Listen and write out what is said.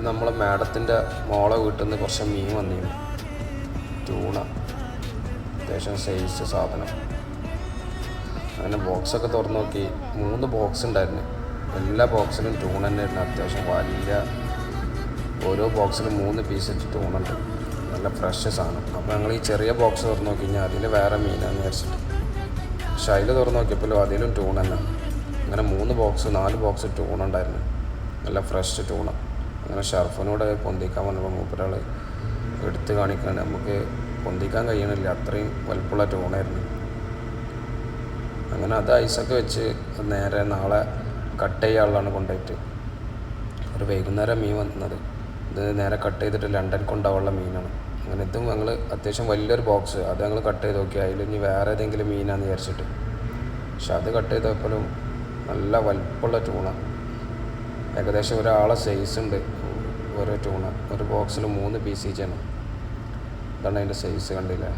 നമ്മളെ മാഡത്തിൻ്റെ മോളെ വീട്ടിൽ നിന്ന് കുറച്ച് മീൻ വന്നിരുന്നു. ട്യൂണ, അത്യാവശ്യം സൈസ് സാധനം. അങ്ങനെ ബോക്സൊക്കെ തുറന്നു നോക്കി. 3 ബോക്സ് ഉണ്ടായിരുന്നു. എല്ലാ ബോക്സിലും ട്യൂൺ തന്നെ ആയിരുന്നു. അത്യാവശ്യം വലിയ ഓരോ ബോക്സിലും 3 പീസ് ട്യൂണുണ്ട്. നല്ല ഫ്രഷ് സാധനം. അപ്പോൾ ഞങ്ങൾ ഈ ചെറിയ ബോക്സ് തുറന്നു നോക്കി കഴിഞ്ഞാൽ അതിൽ വേറെ മീനാന്ന് വിചാരിച്ചിട്ട്, പക്ഷെ അതിൽ തുറന്നു നോക്കിയപ്പോഴും അതിലും ട്യൂൺ തന്നെ. അങ്ങനെ 3 ബോക്സ് 4 ബോക്സ് ട്യൂൺ ഉണ്ടായിരുന്നു. നല്ല ഫ്രഷ് ട്യൂണ. അങ്ങനെ ഷർഫിനോട് പൊന്തിക്കാൻ വന്നപ്പോൾ മൂപ്പരാൾ എടുത്ത് കാണിക്കാൻ നമുക്ക് പൊന്തിക്കാൻ കഴിയണില്ല, അത്രയും വലുപ്പമുള്ള ട്യൂണായിരുന്നു. അങ്ങനെ അത് ഐസൊക്കെ വെച്ച് നേരെ നാളെ കട്ട് ചെയ്യാനുള്ളതാണ് കൊണ്ടുപോയിട്ട്. ഒരു വൈകുന്നേരം മീൻ വന്നത്. ഇത് നേരെ കട്ട് ചെയ്തിട്ട് ലണ്ടൻ കൊണ്ടാവാനുള്ള മീനാണ്. അങ്ങനെ ഇതും ഞങ്ങൾ അത്യാവശ്യം വലിയൊരു ബോക്സ് അത് ഞങ്ങൾ കട്ട് ചെയ്ത് നോക്കി. അതിൽ ഇനി വേറെ ഏതെങ്കിലും മീനാന്ന് വിചാരിച്ചിട്ട്, പക്ഷെ അത് കട്ട് ചെയ്തപ്പോഴും നല്ല വലുപ്പമുള്ള ട്യൂണ. ഏകദേശം ഒരാളെ സൈസ് ഉണ്ട് ഓരോ ട്യൂണ. ഒരു ബോക്സിൽ 3 പീസ് ഈച്ചാണ്. ഇതാണ് അതിൻ്റെ സൈസ്, കണ്ടില്ലേ?